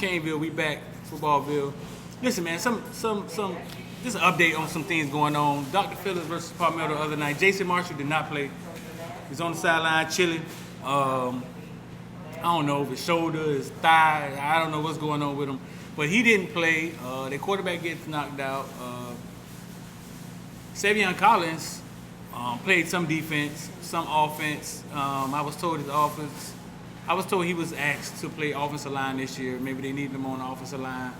Caneville. We back, Footballville. Listen, man, just an update on some things going on. Dr. Phillips versus Palmetto the other night. Jaden Marshall did not play. He's on the sideline chilling. I don't know if his shoulder, his thigh, I don't know what's going on with him. But he didn't play. Their quarterback gets knocked out. Savion Collins played some defense, some offense. I was told he was asked to play offensive line this year. Maybe they need him on the offensive line.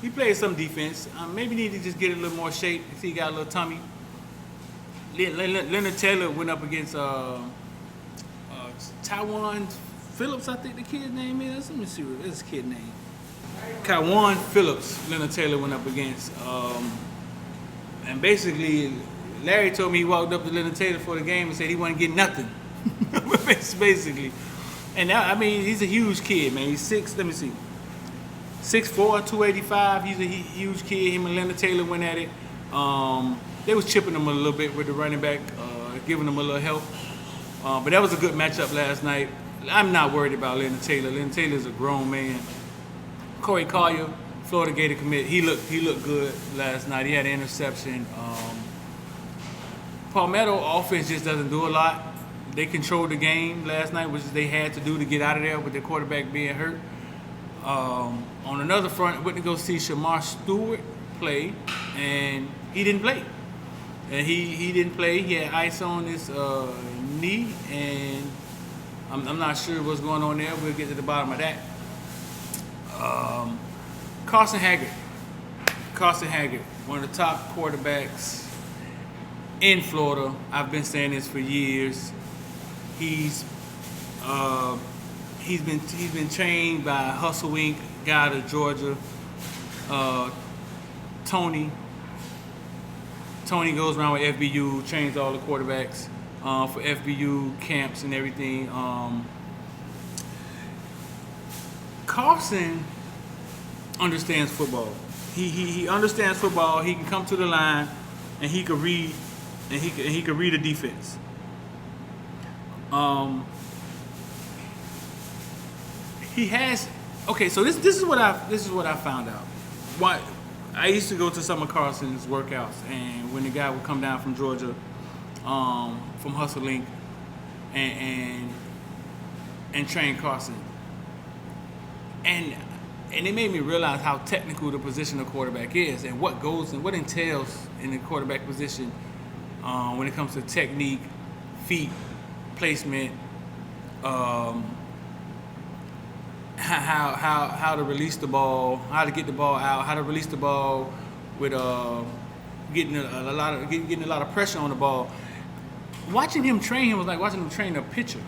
He played some defense. Maybe need to just get a little more shape. If he got a little tummy. Leonard Taylor went up against Taiwan Phillips, I think the kid's name is. Let me see what his kid's name. Taiwan Phillips, Leonard Taylor went up against. And basically, Larry told me he walked up to Leonard Taylor for the game and said he wasn't getting nothing. Basically. And now, he's a huge kid, man. He's 6'4", 285. He's a huge kid. Him and Leonard Taylor went at it. They was chipping him a little bit with the running back, giving him a little help. But that was a good matchup last night. I'm not worried about Leonard Taylor. Leonard Taylor's a grown man. Corey Collier, Florida Gator commit. He looked good last night. He had an interception. Palmetto offense just doesn't do a lot. They controlled the game last night, which they had to do to get out of there with their quarterback being hurt. On another front, went to go see Shamar Stewart play, and he didn't play. And he didn't play. He had ice on his knee, and I'm not sure what's going on there. We'll get to the bottom of that. Carson Haggard, one of the top quarterbacks in Florida. I've been saying this for years. He's been trained by Hustle Inc. guy out of Georgia. Tony goes around with FBU, trains all the quarterbacks for FBU camps and everything. Carson understands football. He understands football. He can come to the line and he can read a defense. He has so this is what I found out. Why I used to go to some of Carson's workouts, and when the guy would come down from Georgia, from Hustle Inc. and train Carson, and it made me realize how technical the position of quarterback is, and what goes and what entails in the quarterback position when it comes to technique, feet, placement, how to release the ball, how to get the ball out, how to release the ball with getting a lot of pressure on the ball. Watching him train him was like watching him train a pitcher.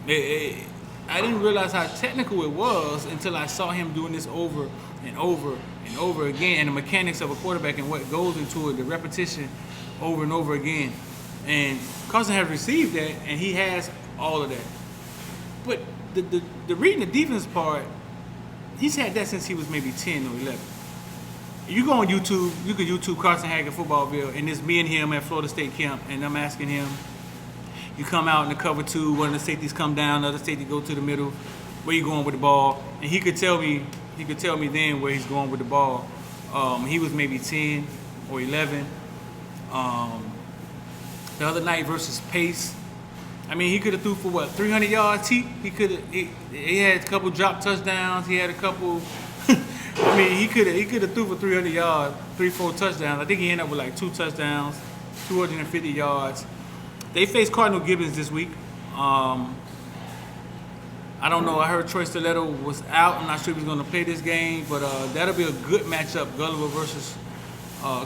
I didn't realize how technical it was until I saw him doing this over and over and over again, and the mechanics of a quarterback and what goes into it, the repetition over and over again. And Carson has received that, and he has all of that. But the reading the defense part, he's had that since he was maybe 10 or 11. You go on YouTube, you can YouTube Carson Haggard Footballville, and it's me and him at Florida State camp, and I'm asking him, you come out in the cover two, one of the safeties come down, the other safety go to the middle, where you going with the ball? And he could tell me then where he's going with the ball. He was maybe 10 or 11. The other night versus Pace, he could have threw for 300 yards. He had a couple drop touchdowns. He had a couple. He could have threw for 300 yards, 3-4 touchdowns. I think he ended up with like 2 touchdowns, 250 yards. They faced Cardinal Gibbons this week. I don't know. I heard Troy Stiletto was out. I'm not sure if he's going to play this game, but that'll be a good matchup. Gulliver versus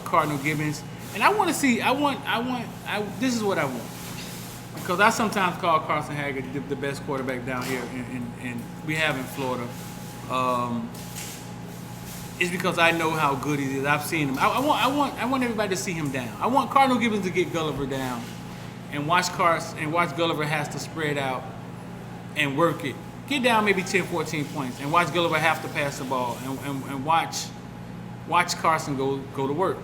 Cardinal Gibbons. And I want to see. This is what I want, because I sometimes call Carson Haggard the best quarterback down here, and we have in Florida. It's because I know how good he is. I've seen him. I want everybody to see him down. I want Cardinal Gibbons to get Gulliver down, and watch Gulliver has to spread out and work it. Get down maybe 10, 14 points, and watch Gulliver have to pass the ball, and watch Carson go to work.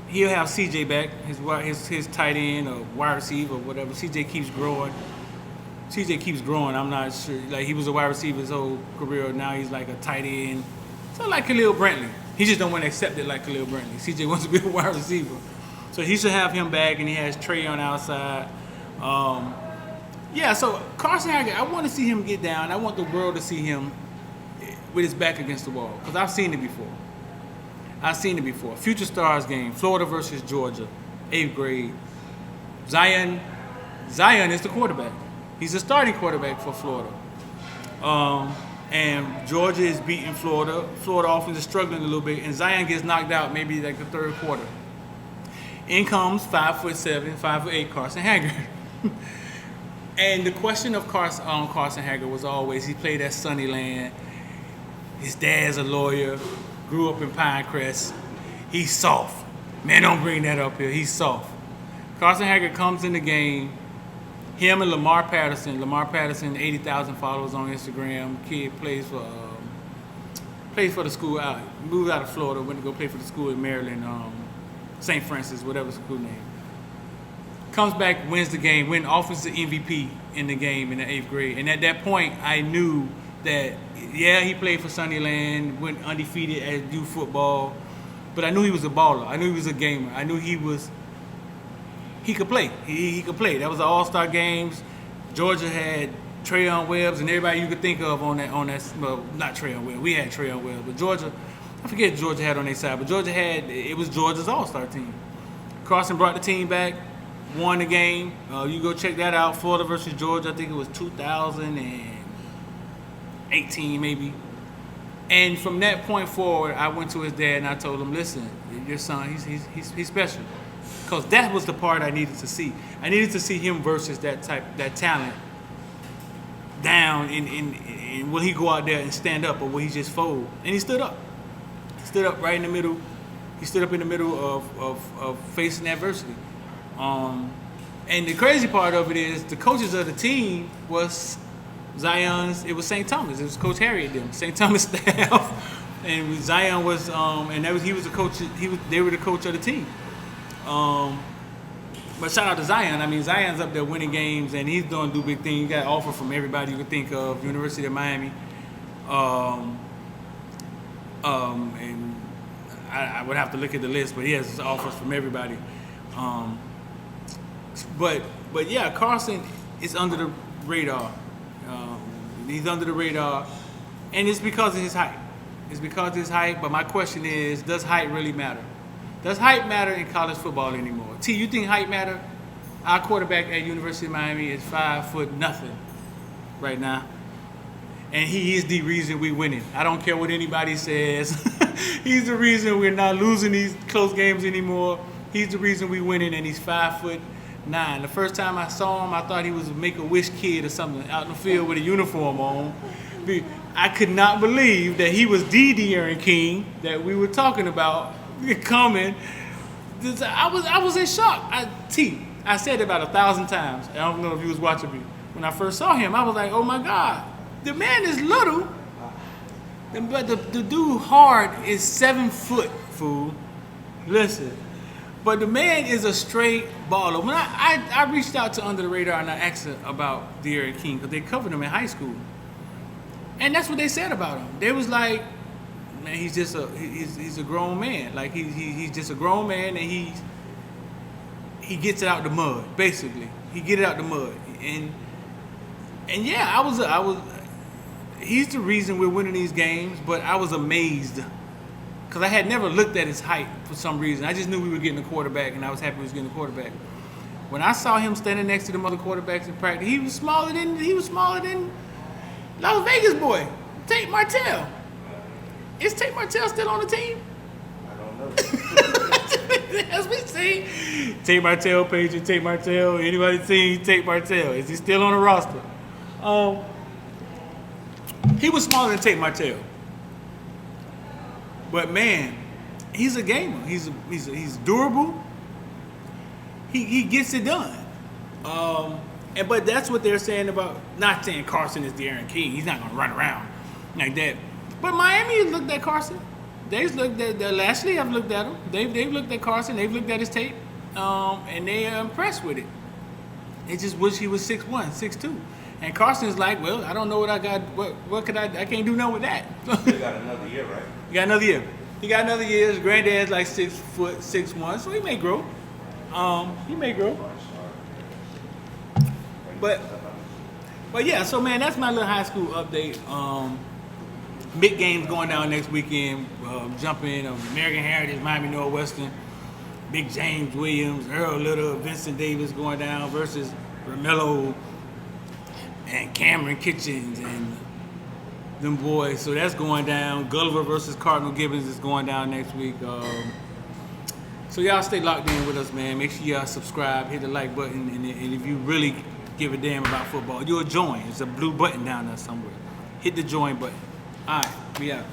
He'll have CJ back, his tight end or wide receiver or whatever. CJ keeps growing. CJ keeps growing. I'm not sure. Like, he was a wide receiver his whole career. Now he's like a tight end. So like Khalil Brantley. He just don't want to accept it like Khalil Brantley. CJ wants to be a wide receiver. So he should have him back, and he has Trey on the outside. Yeah, so Carson Haggard, I want to see him get down. I want the world to see him with his back against the wall, because I've seen it before. Future Stars game, Florida versus Georgia, 8th grade. Zion is the quarterback. He's the starting quarterback for Florida. And Georgia is beating Florida. Florida offense is struggling a little bit, and Zion gets knocked out maybe like the third quarter. In comes 5'7", 5'8" Carson Haggard. And the question of Carson Haggard was always, he played at Sunnyland. His dad's a lawyer, grew up in Pinecrest. He's soft. Man, don't bring that up here. He's soft. Carson Haggard comes in the game. Him and Lamar Patterson. Lamar Patterson, 80,000 followers on Instagram. Kid plays for the school out. Moved out of Florida, went to go play for the school in Maryland, St. Francis, whatever school name. Comes back, wins the game, win offensive MVP in the game in the 8th grade. And at that point, I knew that, yeah, he played for Sunnyland, went undefeated at youth football, but I knew he was a baller. I knew he was a gamer. I knew he could play. He could play. That was the All-Star games. Georgia had Trayon Webbs and everybody you could think of on that. Well, not Trayon Webbs. We had Trayon Webbs, but Georgia, I forget who Georgia had on their side, but it was Georgia's All-Star team. Carson brought the team back, won the game. You go check that out. Florida versus Georgia. I think it was 2018 maybe. And from that point forward, I went to his dad and I told him, "Listen, your son, he's special." Because that was the part I needed to see. I needed to see him versus that talent down in will he go out there and stand up, or will he just fold? And he stood up. He stood up right in the middle. He stood up in the middle of facing adversity. And the crazy part of it is the coaches of the team was Zion's. It was Saint Thomas. It was Coach Harriet them. Saint Thomas staff, and Zion was he was the coach. They were the coach of the team. But shout out to Zion. I mean, Zion's up there winning games, and he's doing big things. He got offers from everybody you could think of. University of Miami. And I would have to look at the list, but he has offers from everybody. But yeah, Carson is under the radar. He's under the radar, and it's because of his height. But my question is, does height really matter? Does height matter in college football anymore? T, you think height matter? Our quarterback at University of Miami is 5'0" right now. And he is the reason we're winning. I don't care what anybody says. He's the reason we're not losing these close games anymore. He's the reason we're winning, and he's 5'9". The first time I saw him, I thought he was a Make-A-Wish kid or something out in the field with a uniform on. I could not believe that he was the De'Aaron King that we were talking about coming. I was in shock. I said it about 1,000 times. I don't know if you was watching me. When I first saw him, I was like, oh my God. The man is little, but the dude hard is 7 foot, fool. Listen. But the man is a straight baller. When I reached out to Under the Radar and I asked about De'Aaron King, because they covered him in high school. And that's what they said about him. They was like, man, he's just he's a grown man. Like he's just a grown man, and he gets it out the mud, basically. He get it out the mud. And yeah, I was he's the reason we're winning these games, but I was amazed because I had never looked at his height for some reason. I just knew we were getting a quarterback, and I was happy we was getting a quarterback. When I saw him standing next to the other quarterbacks in practice, he was smaller than Las Vegas boy, Tate Martell. Is Tate Martell still on the team? I don't know. As we see, Tate Martell, Paige, Tate Martell. Anybody seen Tate Martell? Is he still on the roster? He was smaller than Tate Martell, but man, he's a gamer. He's durable. He gets it done. But that's what they're saying about, not saying Carson is De'Aaron King. He's not gonna run around like that. But Miami has looked at Carson. They've looked at Lashlee. Have looked at him. They've looked at Carson. They've looked at his tape, and they are impressed with it. They just wish he was 6'1", 6'2". And Carson's like, well, I don't know what I got. What could I can't do nothing with that. He got another year, right? He got another year. His granddad's like 6'6", so he may grow. He may grow. But yeah, so man, that's my little high school update. Big games going down next weekend. Jumping American Heritage, Miami Northwestern. Big James Williams, Earl Little, Vincent Davis going down versus Romello and Cameron Kitchens and them boys. So that's going down. Gulliver versus Cardinal Gibbons is going down next week. So y'all stay locked in with us, man. Make sure y'all subscribe, hit the like button, and if you really give a damn about football, you'll join. There's a blue button down there somewhere. Hit the join button. All right, we out.